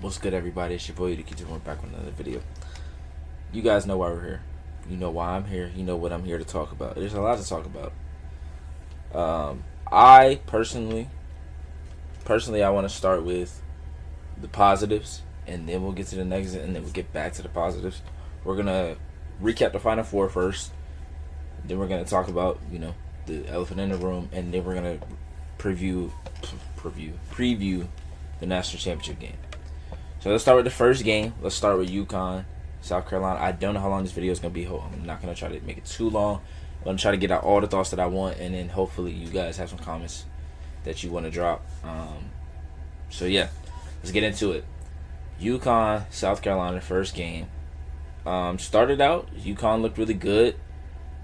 What's good, everybody? It's your boy, we're back with another video. You guys know why we're here. You know why I'm here. You know what I'm here to talk about. There's a lot to talk about. I personally, I want to start with the positives, and then we'll get to the negatives, and then we'll get back to the positives. We're gonna recap the Final Four first. Then we're gonna talk about the elephant in the room, and then we're gonna preview the national championship game. So let's start with the first game. Let's start with UConn, South Carolina. I don't know how long this video is going to be. I'm not going to try to make it too long. I'm going to try to get out all the thoughts that I want, and then hopefully you guys have some comments that you want to drop. So yeah, let's get into it. UConn, South Carolina, first game. Started out, UConn looked really good.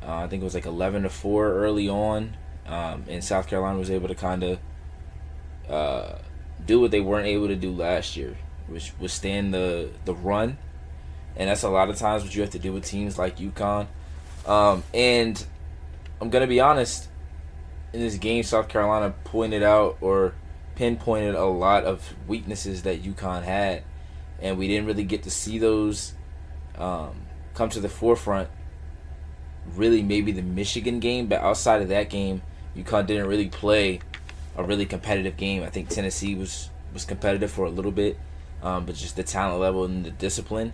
I think it was like 11-4 early on, and South Carolina was able to kind of do what they weren't able to do last year, which withstand the run. And that's a lot of times what you have to do with teams like UConn. And I'm going to be honest, in this game, South Carolina pointed out or pinpointed a lot of weaknesses that UConn had. And we didn't really get to see those come to the forefront. Really, maybe the Michigan game. But outside of that game, UConn didn't really play a really competitive game. I think Tennessee was competitive for a little bit. But just the talent level and the discipline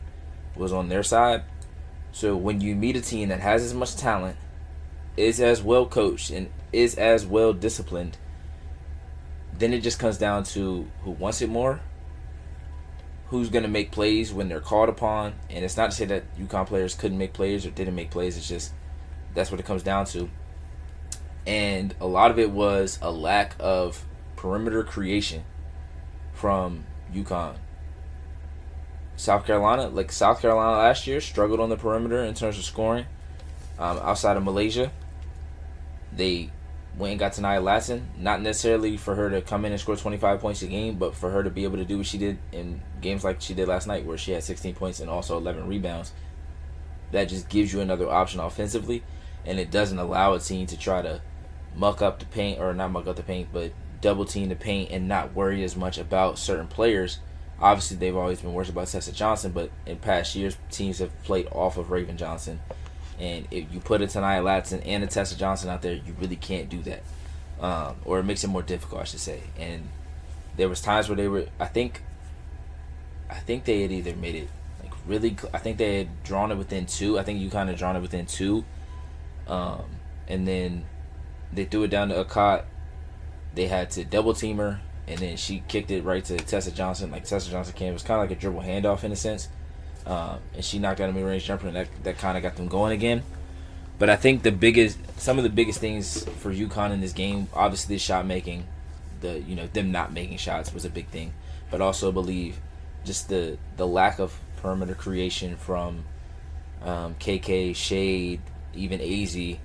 was on their side. So when you meet a team that has as much talent, is as well coached, and is as well disciplined, then it just comes down to who wants it more, who's going to make plays when they're called upon. And it's not to say that UConn players couldn't make plays or didn't make plays. It's just that's what it comes down to. And a lot of it was a lack of perimeter creation from UConn. South Carolina last year, struggled on the perimeter in terms of scoring. Outside of Malaysia, they went and got Nia Latson. Not necessarily for her to come in and score 25 points a game, but for her to be able to do what she did in games like she did last night, where she had 16 points and also 11 rebounds. That just gives you another option offensively, and it doesn't allow a team to try to muck up the paint, or not muck up the paint, but double team the paint and not worry as much about certain players. Obviously, they've always been worried about Tessa Johnson, but in past years, teams have played off of Raven Johnson. And if you put a Tania Latson and a Tessa Johnson out there, you really can't do that. Or it makes it more difficult, I should say. And there was times where they were, I think they had either made it like really, I think they had drawn it within 2. I think you kind of drawn it within 2. And then they threw it down to Akot. They had to double team her, and then she kicked it right to Tessa Johnson. Like Tessa Johnson came, it was kind of like a dribble handoff in a sense. And she knocked out a mid-range jumper, and that kind of got them going again. But I think some of the biggest things for UConn in this game, obviously the shot making, them not making shots was a big thing. But also believe just the lack of perimeter creation from KK, Shade, even AZ.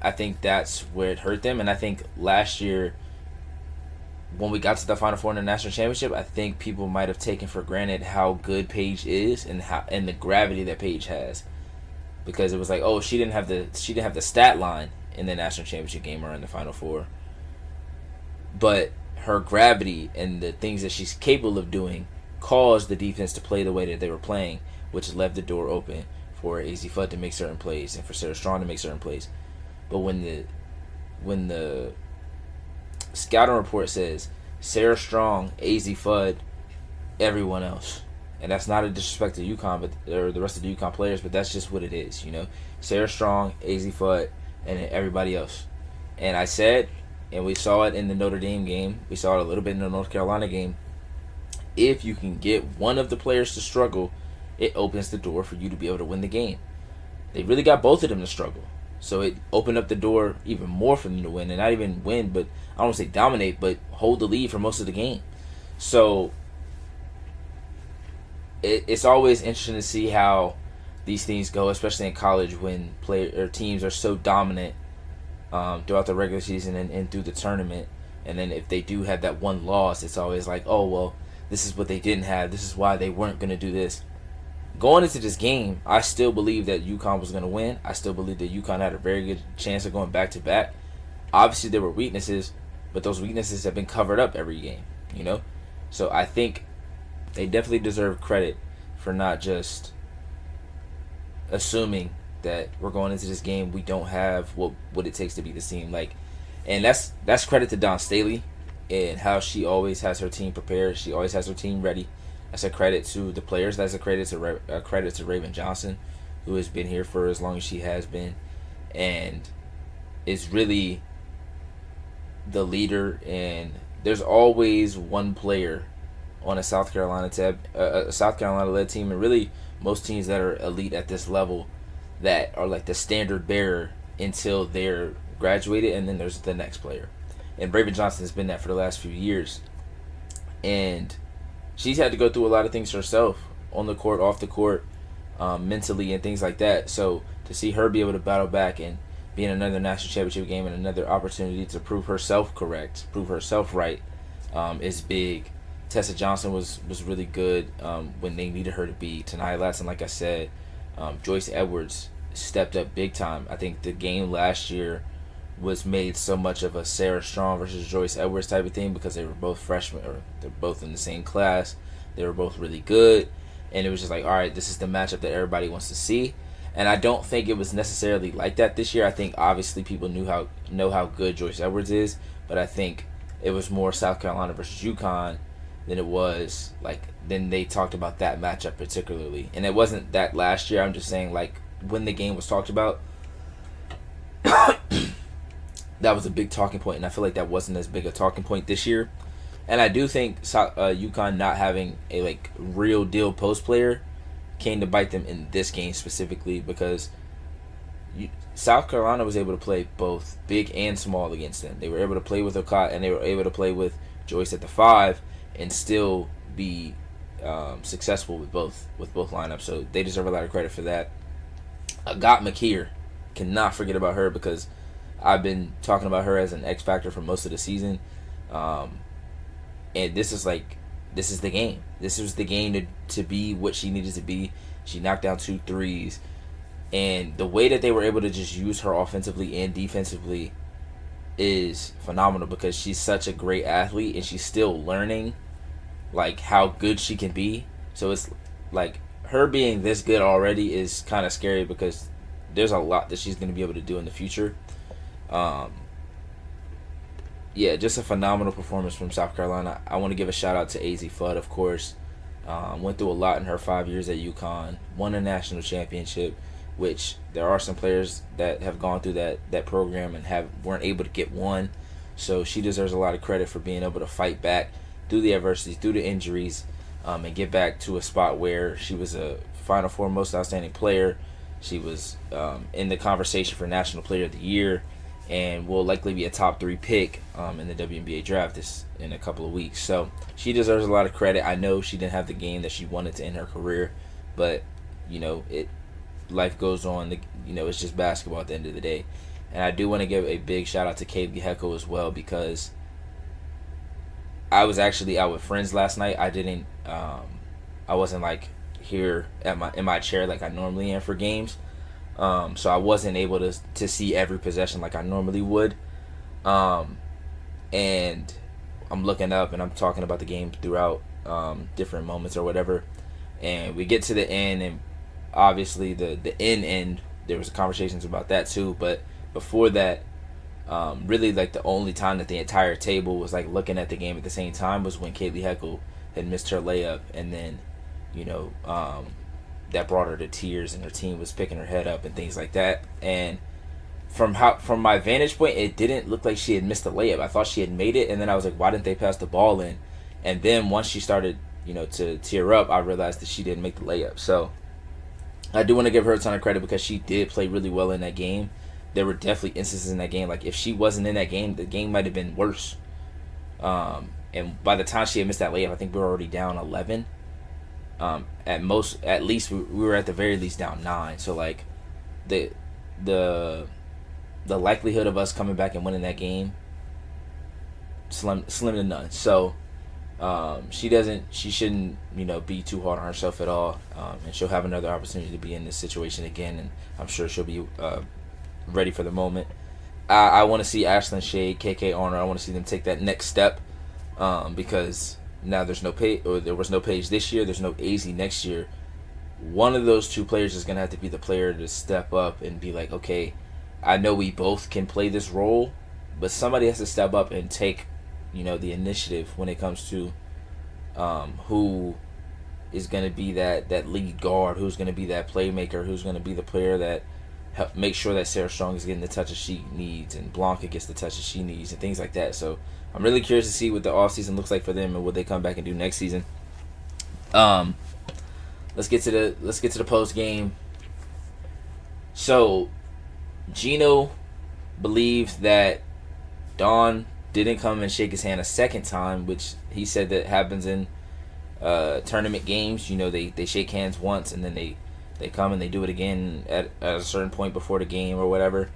I think that's where it hurt them. And I think last year, when we got to the Final Four in the national championship, I think people might have taken for granted how good Paige is and the gravity that Paige has, because it was like, oh, she didn't have the stat line in the national championship game or in the Final Four, but her gravity and the things that she's capable of doing caused the defense to play the way that they were playing, which left the door open for AZ Fudd to make certain plays and for Sarah Strong to make certain plays. But when the scouting report says Sarah Strong, AZ Fudd, everyone else, and that's not a disrespect to UConn, or the rest of the UConn players, but that's just what it is, Sarah Strong, AZ Fudd, and then everybody else. And I said, and we saw it in the Notre Dame game, we saw it a little bit in the North Carolina game, if you can get one of the players to struggle, it opens the door for you to be able to win the game. They really got both of them to struggle. So it opened up the door even more for them to win, and not even win, but I don't want to say dominate, but hold the lead for most of the game. So it's always interesting to see how these things go, especially in college, when teams are so dominant throughout the regular season and through the tournament. And then if they do have that one loss, it's always like, oh, well, this is what they didn't have. This is why they weren't going to do this. Going into this game, I still believe that UConn was going to win. I still believe that UConn had a very good chance of going back-to-back. Obviously, there were weaknesses, but those weaknesses have been covered up every game, So I think they definitely deserve credit for not just assuming that we're going into this game we don't have what it takes to beat this team. Like, and that's credit to Dawn Staley and how she always has her team prepared. She always has her team ready. That's a credit to the players. That's a credit to Raven Johnson, who has been here for as long as she has been, and is really the leader. And there's always one player on a South Carolina led team, and really most teams that are elite at this level, that are like the standard bearer until they're graduated, and then there's the next player. And Raven Johnson has been that for the last few years, and she's had to go through a lot of things herself, on the court, off the court, mentally, and things like that. So to see her be able to battle back and be in another national championship game and another opportunity to prove herself correct, prove herself right, is big. Tessa Johnson was really good when they needed her to be. Tanaya Latson, like I said, Joyce Edwards stepped up big time. I think the game last year was made so much of a Sarah Strong versus Joyce Edwards type of thing because they were both freshmen, or they're both in the same class. They were both really good, and it was just like, all right, this is the matchup that everybody wants to see. And I don't think it was necessarily like that this year. I think obviously people know how good Joyce Edwards is, but I think it was more South Carolina versus UConn than it was then they talked about that matchup particularly. And it wasn't that last year. I'm just saying, like, when the game was talked about, that was a big talking point, and I feel like that wasn't as big a talking point this year. And I do think UConn not having a real deal post player came to bite them in this game specifically, because South Carolina was able to play both big and small against them. They were able to play with Okot, and they were able to play with Joyce at the 5 and still be successful with both lineups. So they deserve a lot of credit for that. Agat McKeer, cannot forget about her, because I've been talking about her as an X factor for most of the season, and this is the game. This was the game to be what she needed to be. She knocked down 2 threes, and the way that they were able to just use her offensively and defensively is phenomenal, because she's such a great athlete and she's still learning how good she can be. So it's like, her being this good already is kind of scary, because there's a lot that she's going to be able to do in the future. Yeah, just a phenomenal performance from South Carolina. I want to give a shout out to AZ Fudd, of course. Went through a lot in her 5 years at UConn. Won a national championship, which there are some players that have gone through that program and weren't able to get one. So she deserves a lot of credit for being able to fight back through the adversity, through the injuries, and get back to a spot where she was a Final Four Most Outstanding Player. She was in the conversation for National Player of the Year, and will likely be a top 3 pick in the WNBA draft in a couple of weeks. So she deserves a lot of credit. I know she didn't have the game that she wanted to end her career, but life goes on. It's just basketball at the end of the day. And I do want to give a big shout out to Kaylee Heckel as well, because I was actually out with friends last night. I wasn't here in my chair like I normally am for games. So I wasn't able to see every possession like I normally would. And I'm looking up and I'm talking about the game throughout different moments or whatever. And we get to the end, and obviously the end, there was conversations about that too. But before that, really the only time that the entire table was looking at the game at the same time was when Kaylee Heckel had missed her layup, and then that brought her to tears, and her team was picking her head up and things like that. And from my vantage point, it didn't look like she had missed the layup. I thought she had made it, and then I was like, why didn't they pass the ball in? And then once she started to tear up, I realized that she didn't make the layup. So I do want to give her a ton of credit, because she did play really well in that game. There were definitely instances in that game, if she wasn't in that game, the game might have been worse. And by the time she had missed that layup, I think we were already down 11. At least we were at the very least down 9. So the likelihood of us coming back and winning that game, slim to none. So she shouldn't be too hard on herself at all, and she'll have another opportunity to be in this situation again, and I'm sure she'll be ready for the moment. I want to see Ashlyn Shade, KK Arnold, I want to see them take that next step, because Now there's no pay, or there was no Page this year. There's no AZ next year. One of those two players is gonna have to be the player to step up and be like, okay, I know we both can play this role, but somebody has to step up and take, the initiative when it comes to who is going to be that lead guard, who's going to be that playmaker, who's going to be the player that make sure that Sarah Strong is getting the touches she needs and Blanca gets the touches she needs and things like that. So I'm really curious to see what the offseason looks like for them and what they come back and do next season. Let's get to the post game. So Geno believes that Dawn didn't come and shake his hand a second time, which he said that happens in tournament games. They shake hands once and then they come and they do it again at a certain point before the game or whatever.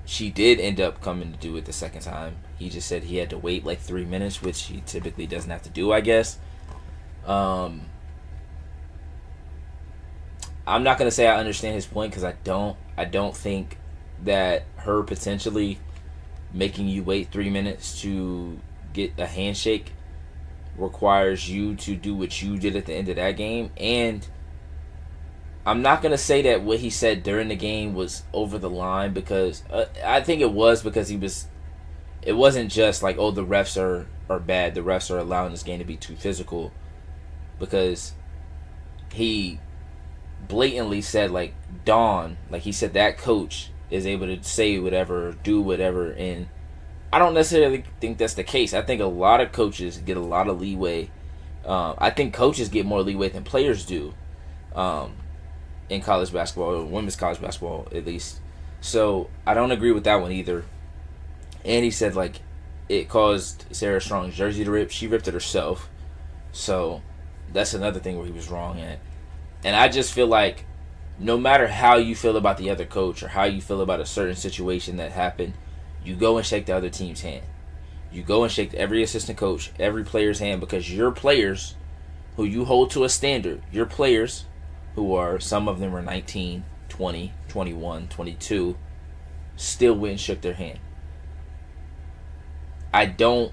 She did end up coming to do it the second time. He just said he had to wait like 3 minutes, which he typically doesn't have to do, I guess. I'm not gonna say I understand his point, because I don't think that her potentially making you wait 3 minutes to get a handshake requires you to do what you did at the end of that game. And I'm not going to say that what he said during the game was over the line, because I think it was, because it wasn't just like, oh, the refs are bad, the refs are allowing this game to be too physical, because he blatantly said, like, Dawn, like he said, that coach is able to say whatever, do whatever, and I don't necessarily think that's the case. I think a lot of coaches get a lot of leeway. I think coaches get more leeway than players do in college basketball, or women's college basketball at least. So I don't agree with that one either. And he said, like, it caused Sarah Strong's jersey to rip. She ripped it herself. So that's another thing where he was wrong at. And I just feel like no matter how you feel about the other coach or how you feel about a certain situation that happened, you go and shake the other team's hand. You go and shake every assistant coach, every player's hand, because your players who you hold to a standard, your players who are, some of them are 19, 20, 21, 22, still went and shook their hand. I don't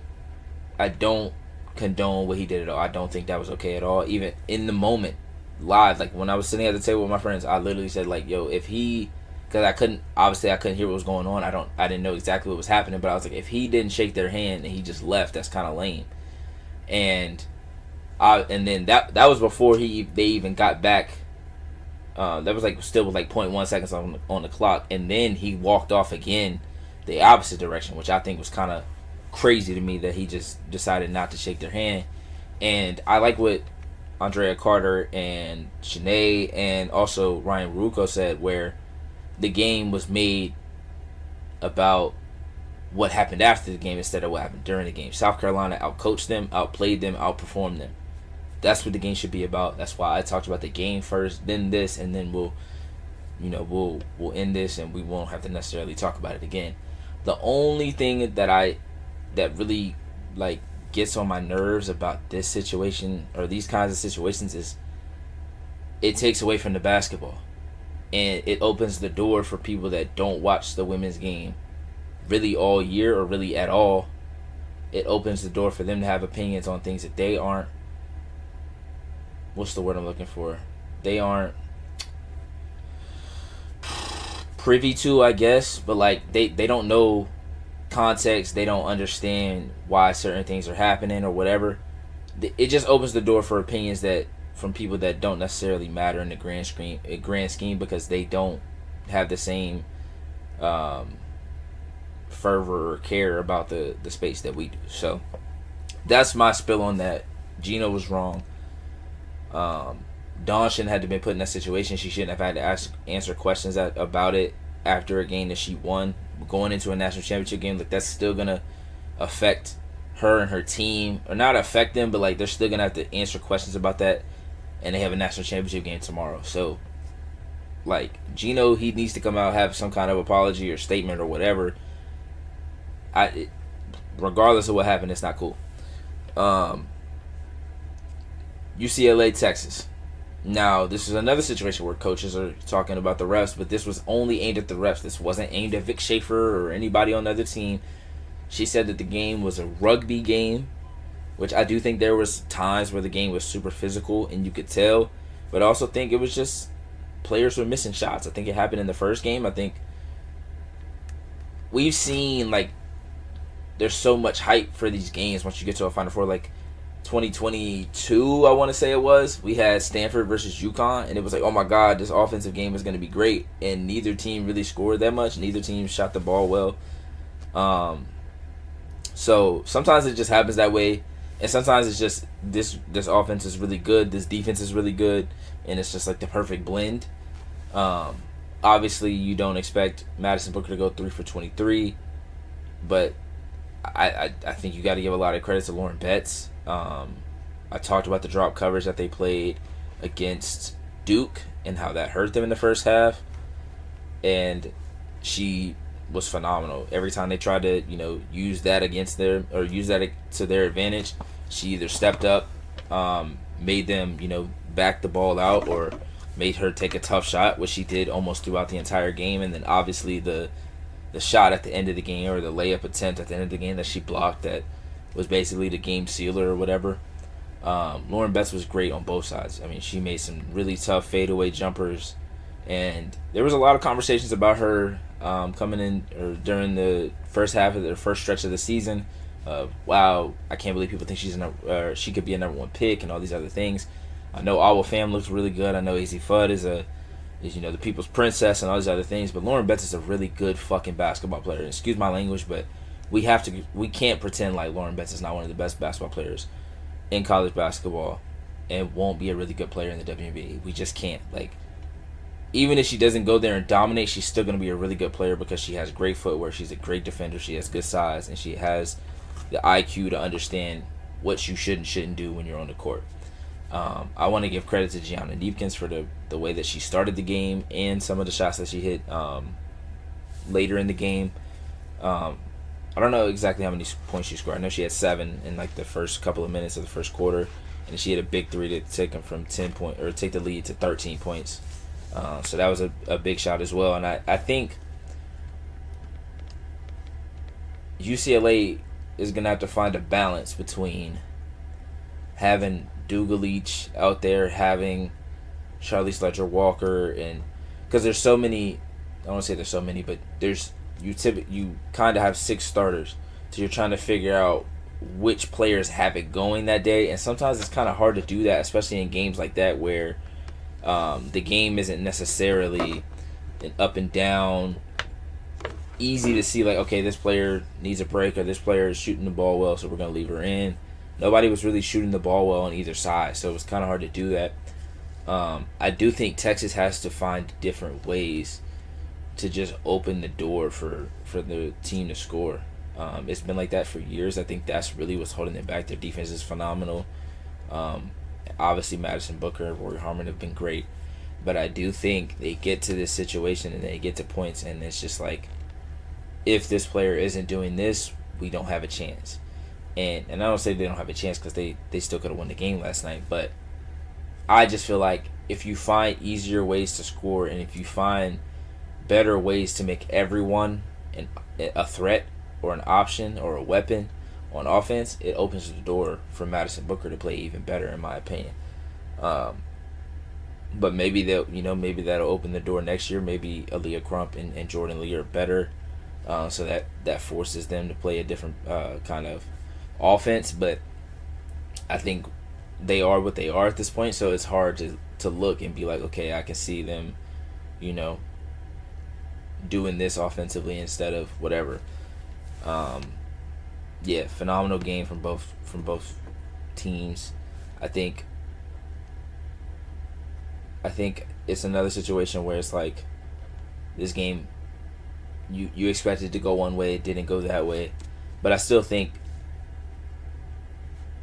condone what he did at all. I don't think that was okay at all. Even in the moment, live, like when I was sitting at the table with my friends, I literally said, like, yo, if he, because I couldn't hear what was going on. I didn't know exactly what was happening, but I was like, if he didn't shake their hand and he just left, that's kind of lame. And then that was before they even got back. That was like still with like 0.1 seconds on the clock, and then he walked off again the opposite direction, which I think was kind of crazy to me, that he just decided not to shake their hand. And I like what Andrea Carter and Shanae and also Ryan Ruocco said, where the game was made about what happened after the game instead of what happened during the game. South Carolina outcoached them, outplayed them, outperformed them. That's what the game should be about. That's why I talked about the game first, then this, and then we'll end this, and we won't have to necessarily talk about it again. The only thing that really like gets on my nerves about this situation or these kinds of situations is it takes away from the basketball, and it opens the door for people that don't watch the women's game really all year or really at all. It opens the door for them to have opinions on things that they aren't, what's the word I'm looking for? They aren't privy to, I guess, but like they don't know context, they don't understand why certain things are happening or whatever. It just opens the door for opinions that from people that don't necessarily matter in the grand scheme, because they don't have the same fervor or care about the space that we do. So that's my spill on that. Geno was wrong. Dawn shouldn't have been put in that situation. She shouldn't have had to answer questions about it after a game that she won. Going into a national championship game, like, that's still gonna affect her and her team, or not affect them, but like they're still gonna have to answer questions about that, and they have a national championship game tomorrow. So like Geno, he needs to come out, have some kind of apology or statement or whatever. Regardless of what happened, it's not cool. UCLA, Texas. Now, this is another situation where coaches are talking about the refs, but this was only aimed at the refs. This wasn't aimed at Vic Schaefer or anybody on the other team. She said that the game was a rugby game, which I do think there was times where the game was super physical and you could tell, but I also think it was just players were missing shots. I think it happened in the first game. I think we've seen, like, there's so much hype for these games once you get to a Final Four. Like 2022, I want to say it was, we had Stanford versus UConn, and it was like, oh my god, this offensive game is going to be great, and neither team really scored that much. Neither team shot the ball well. So sometimes it just happens that way, and sometimes it's just this offense is really good, this defense is really good, and it's just like the perfect blend. Obviously, you don't expect Madison Booker to go 3 for 23, but I think you got to give a lot of credit to Lauren Betts. I talked about the drop coverage that they played against Duke and how that hurt them in the first half, and she was phenomenal. Every time they tried to, use that against their, or use that to their advantage, she either stepped up, made them, back the ball out, or made her take a tough shot, which she did almost throughout the entire game. And then obviously the shot at the end of the game, or the layup attempt at the end of the game that she blocked, that was basically the game sealer or whatever. Lauren Betts was great on both sides. I mean, she made some really tough fadeaway jumpers, and there was a lot of conversations about her coming in, or during the first half of the first stretch of the season. Wow, I can't believe people think she could be a number one pick and all these other things. I know Awa Pham looks really good. I know Az Fudd is the people's princess and all these other things. But Lauren Betts is a really good fucking basketball player. Excuse my language, but we can't pretend like Lauren Betts is not one of the best basketball players in college basketball and won't be a really good player in the WNBA. We just can't. Like, even if she doesn't go there and dominate, she's still going to be a really good player because she has great footwork. She's a great defender. She has good size, and she has the IQ to understand what you should and shouldn't do when you're on the court. I want to give credit to Gianna Neepkins for the way that she started the game and some of the shots that she hit later in the game. I don't know exactly how many points she scored. I know she had 7 in like the first couple of minutes of the first quarter, and she had a big 3 to take them from 10 point, or take the lead to 13 points. So that was a big shot as well. And I think UCLA is going to have to find a balance between having Dugalich out there, having Charlize Ledger-Walker, and because there's so many, I don't want to say there's so many, but you kind of have 6 starters, so you're trying to figure out which players have it going that day, and sometimes it's kind of hard to do that, especially in games like that where the game isn't necessarily an up and down, easy to see like, okay, this player needs a break, or this player is shooting the ball well, so we're going to leave her in. Nobody was really shooting the ball well on either side, so it was kind of hard to do that. I do think Texas has to find different ways to just open the door for the team to score. It's been like that for years. I think that's really what's holding them back. Their defense is phenomenal. Obviously, Madison Booker and Rory Harmon have been great, but I do think they get to this situation and they get to points, and it's just like, if this player isn't doing this, we don't have a chance. And I don't say they don't have a chance because they still could have won the game last night, but I just feel like if you find easier ways to score, and if you find better ways to make everyone a threat or an option or a weapon on offense, it opens the door for Madison Booker to play even better, in my opinion. But maybe that'll open the door next year. Maybe Aaliyah Crump and Jordan Lee are better, so that forces them to play a different kind of offense. But I think they are what they are at this point, so it's hard to look and be like, okay, I can see them, doing this offensively instead of whatever. Yeah, phenomenal game from both teams. I think it's another situation where it's like, this game, you expected it to go one way, it didn't go that way, but I still think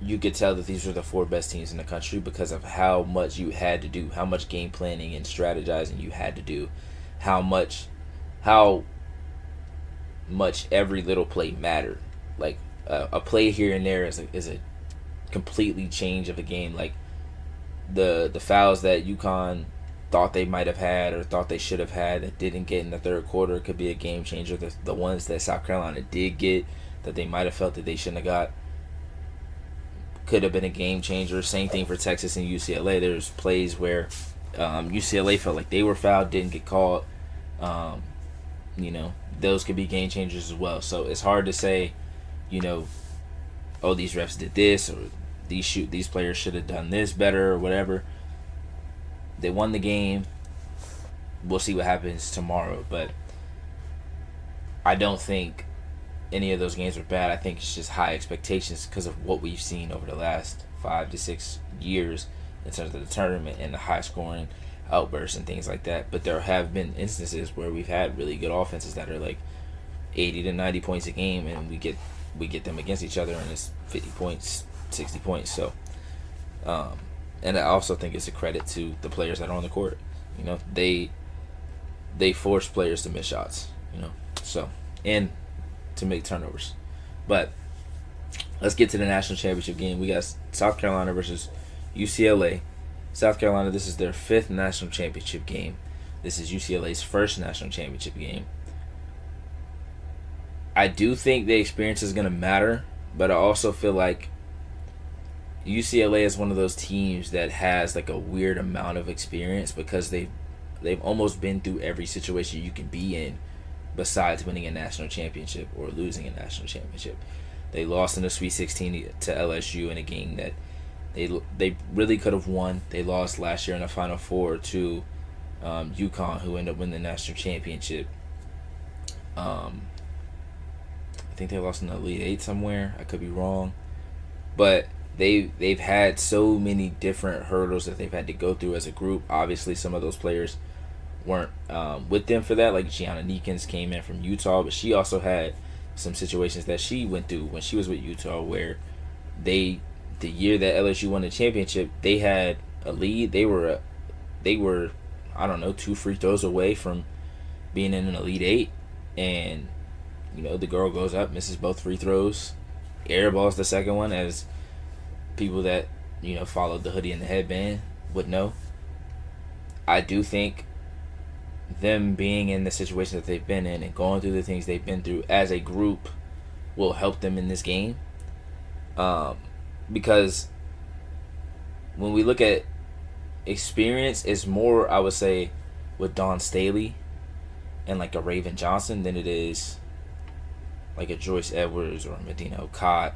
you could tell that these were the 4 best teams in the country because of how much you had to do, how much game planning and strategizing you had to do, how much every little play mattered. Like a play here and there is a completely change of a game. Like the fouls that UConn thought they might have had or thought they should have had that didn't get in the third quarter could be a game changer. The ones that South Carolina did get that they might have felt that they shouldn't have got could have been a game changer. Same thing for Texas and UCLA. There's plays where UCLA felt like they were fouled, didn't get called. Those could be game changers as well. So it's hard to say, oh, these refs did this, or these players should have done this better, or whatever. They won the game. We'll see what happens tomorrow, but I don't think any of those games were bad. I think it's just high expectations because of what we've seen over the last 5 to 6 years in terms of the tournament and the high scoring outbursts and things like that. But there have been instances where we've had really good offenses that are like 80 to 90 points a game, and we get them against each other, and it's 50 points, 60 points. So, and I also think it's a credit to the players that are on the court. They force players to miss shots. So, and to make turnovers. But let's get to the national championship game. We got South Carolina versus UCLA. South Carolina, this is their 5th national championship game. This is UCLA's first national championship game. I do think the experience is going to matter, but I also feel like UCLA is one of those teams that has like a weird amount of experience because they've almost been through every situation you can be in besides winning a national championship or losing a national championship. They lost in the Sweet 16 to LSU in a game that they really could have won. They lost last year in the Final Four to UConn, who ended up winning the national championship. I think they lost in the Elite Eight somewhere. I could be wrong. But they've had so many different hurdles that they've had to go through as a group. Obviously, some of those players weren't with them for that. Like Gianna Neekins came in from Utah, but she also had some situations that she went through when she was with Utah where the year that LSU won the championship, they had a lead. They were I don't know, 2 free throws away from being in an Elite Eight, and the girl goes up, misses both free throws, airballs the second one, as people that followed the hoodie and the headband would know. I do think them being in the situation that they've been in and going through the things they've been through as a group will help them in this game. Because when we look at experience, it's more, I would say, with Dawn Staley and like a Raven Johnson than it is like a Joyce Edwards or a Medina Okot.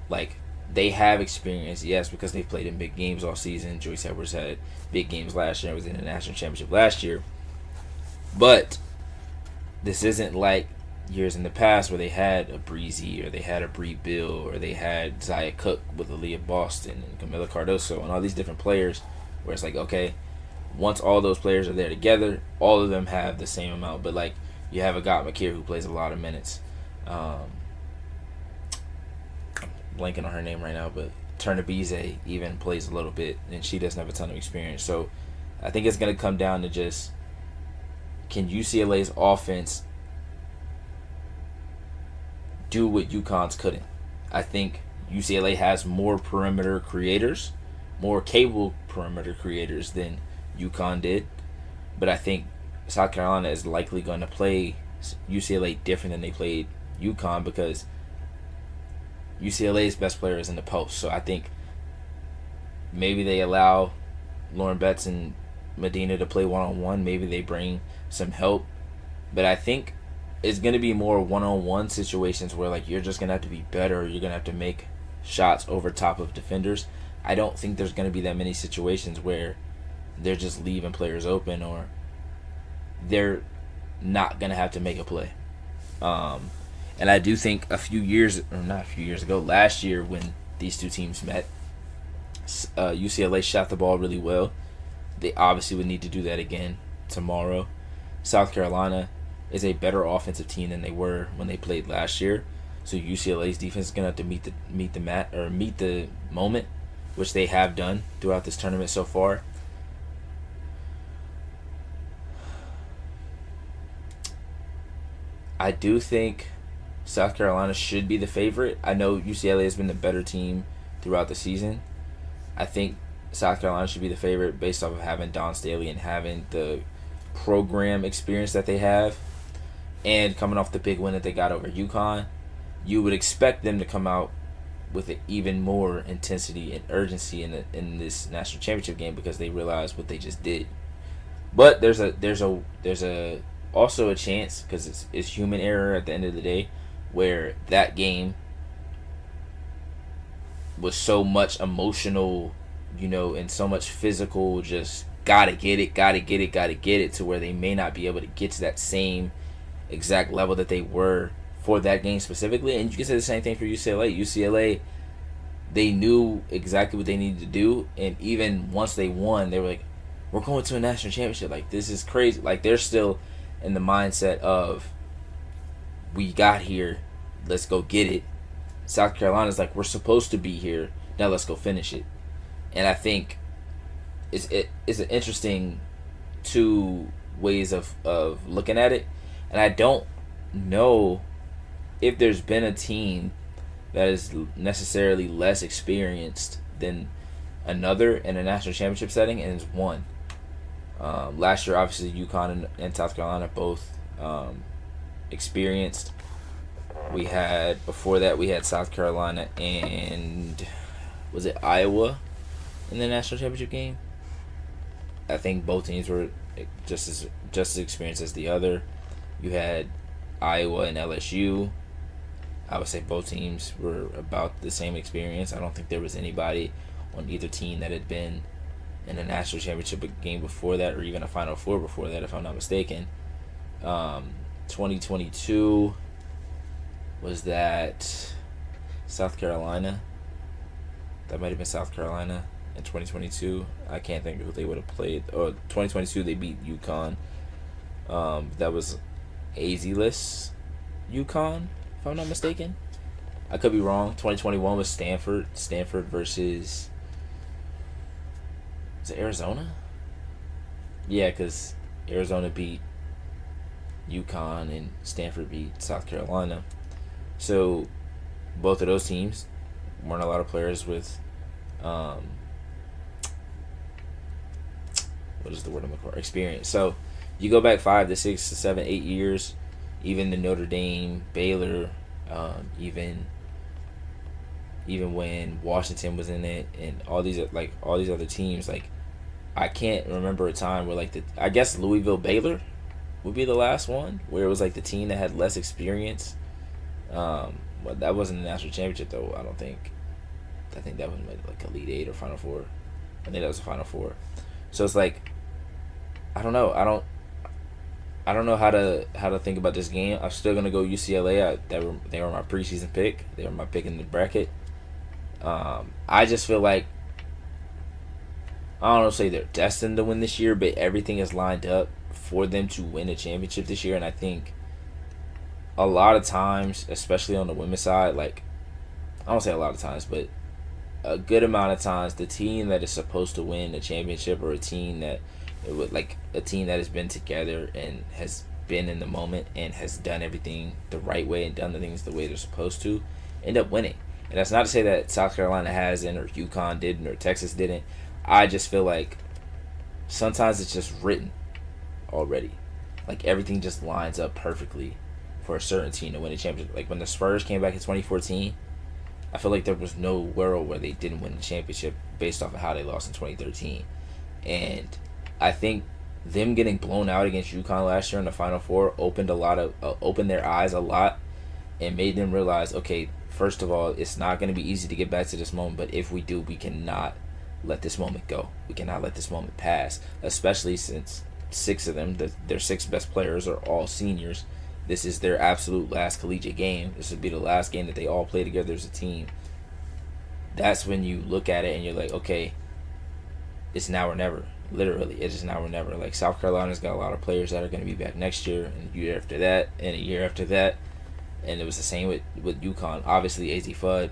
Like, they have experience, yes, because they've played in big games all season. Joyce Edwards had big games last year and was in the national championship last year. But this isn't like years in the past where they had a Breezy or they had a Bree Bill or they had Zaya Cook with Aaliyah Boston and Camila Cardoso and all these different players where it's like, okay, once all those players are there together, all of them have the same amount. But like, you have a Got McKeer who plays a lot of minutes. Blanking on her name right now, but Turnabize even plays a little bit, and she doesn't have a ton of experience. So I think it's going to come down to just, can UCLA's offense do what UConn's couldn't? I think UCLA has more perimeter creators, more capable perimeter creators than UConn did, but I think South Carolina is likely going to play UCLA different than they played UConn because UCLA's best player is in the post. So I think maybe they allow Lauren Betts and Medina to play one-on-one. Maybe they bring some help. But I think it's going to be more one-on-one situations where like you're just going to have to be better, or you're going to have to make shots over top of defenders. I don't think there's going to be that many situations where they're just leaving players open or they're not going to have to make a play. And I do think last year when these two teams met, UCLA shot the ball really well. They obviously would need to do that again tomorrow. South Carolina is a better offensive team than they were when they played last year. So UCLA's defense is gonna have to meet the moment, which they have done throughout this tournament so far. I do think South Carolina should be the favorite. I know UCLA has been the better team throughout the season. I think South Carolina should be the favorite based off of having Dawn Staley and having the program experience that they have, and coming off the big win that they got over UConn. You would expect them to come out with even more intensity and urgency in this national championship game because they realize what they just did. But there's a also a chance because it's human error at the end of the day, where that game was so much emotional, and so much physical, just gotta get it, to where they may not be able to get to that same exact level that they were for that game specifically. And you can say the same thing for UCLA. UCLA, they knew exactly what they needed to do, and even once they won, they were like, we're going to a national championship. Like, this is crazy. Like, they're still in the mindset of, we got here, let's go get it. South Carolina's like, we're supposed to be here, now let's go finish it. And I think it's an interesting two ways of looking at it. And I don't know if there's been a team that is necessarily less experienced than another in a national championship setting, and it's won. Last year, obviously, UConn and South Carolina both experienced. Before that, we had South Carolina and, was it Iowa in the national championship game? I think both teams were just as experienced as the other. You had Iowa and LSU. I would say both teams were about the same experience. I don't think there was anybody on either team that had been in a national championship game before that, or even a Final Four before that, if I'm not mistaken. 2022 was that South Carolina. That might have been South Carolina in 2022. I can't think of who they would have played. Oh, 2022 they beat UConn. That was AZ-less UConn, if I'm not mistaken. I could be wrong. 2021 was Stanford. Stanford versus, is it Arizona? Yeah, because Arizona beat UConn and Stanford beat South Carolina. So both of those teams weren't a lot of players with what is the word I'm looking for? Experience. So you go back 5 to 6 to 7, 8 years, even the Notre Dame, Baylor, even when Washington was in it, and all these other teams, like, I can't remember a time where, like, I guess Louisville Baylor would be the last one where it was like the team that had less experience. But that wasn't a national championship though. I don't think. I think that was like Elite Eight or Final Four. I think that was a Final Four. So it's like, I don't know. I don't know how to think about this game. I'm still gonna go UCLA. They were my preseason pick. They were my pick in the bracket. I just feel like, I don't know, say they're destined to win this year, but everything is lined up for them to win a championship this year. And I think a lot of times, especially on the women's side, like, I don't say a lot of times, but a good amount of times, the team that is supposed to win a championship, or a team that has been together and has been in the moment and has done everything the right way and done the things the way they're supposed to, end up winning. And that's not to say that South Carolina hasn't, or UConn didn't, or Texas didn't. I just feel like sometimes it's just written already. Like, everything just lines up perfectly for a certain team to win a championship. Like, when the Spurs came back in 2014, I feel like there was no world where they didn't win the championship based off of how they lost in 2013. And I think them getting blown out against UConn last year in the Final Four opened their eyes a lot, and made them realize, okay, first of all, it's not going to be easy to get back to this moment, but if we do, we cannot let this moment go. We cannot let this moment pass, especially since 6 of them, their 6 best players, are all seniors. This is their absolute last collegiate game. This would be the last game that they all play together as a team. That's when you look at it and you're like, okay, it's now or never. Literally, it is now or never. Like, South Carolina's got a lot of players that are going to be back next year, and the year after that, and a year after that. And it was the same with UConn. Obviously, AZ Fudd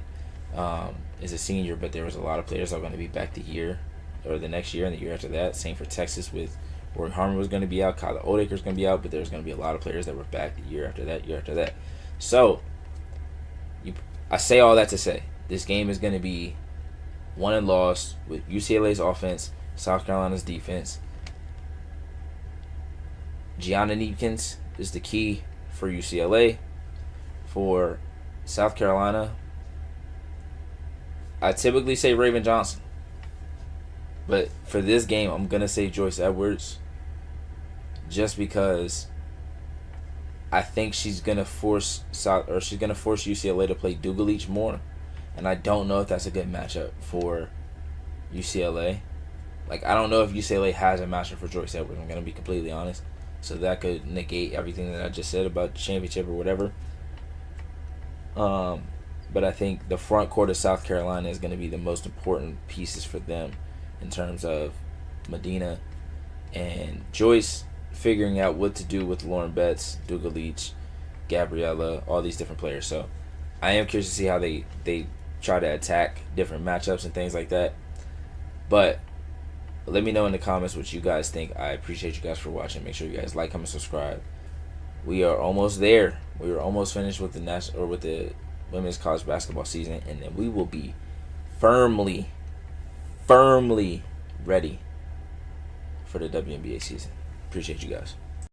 is a senior, but there was a lot of players that are going to be back the year, or the next year, and the year after that. Same for Texas with Roy Harmon was going to be out, Kyler Odeker's going to be out, but there's going to be a lot of players that were back the year after that. So, I say all that to say, this game is going to be won and lost with UCLA's offense, South Carolina's defense. Gianna Neekins is the key for UCLA. For South Carolina, I typically say Raven Johnson. But for this game, I'm going to say Joyce Edwards. Just because I think she's going to force UCLA to play Dugalich more. And I don't know if that's a good matchup for UCLA. Like, I don't know if UCLA has a matchup for Joyce Edwards. I'm going to be completely honest. So that could negate everything that I just said about the championship or whatever. But I think the front court of South Carolina is going to be the most important pieces for them in terms of Medina and Joyce figuring out what to do with Lauren Betts, Dugalich, Gabriella, all these different players. So I am curious to see how they try to attack different matchups and things like that. But let me know in the comments what you guys think. I appreciate you guys for watching. Make sure you guys like, comment, subscribe. We are almost there. We are almost finished with the women's college basketball season, and then we will be firmly ready for the WNBA season. Appreciate you guys.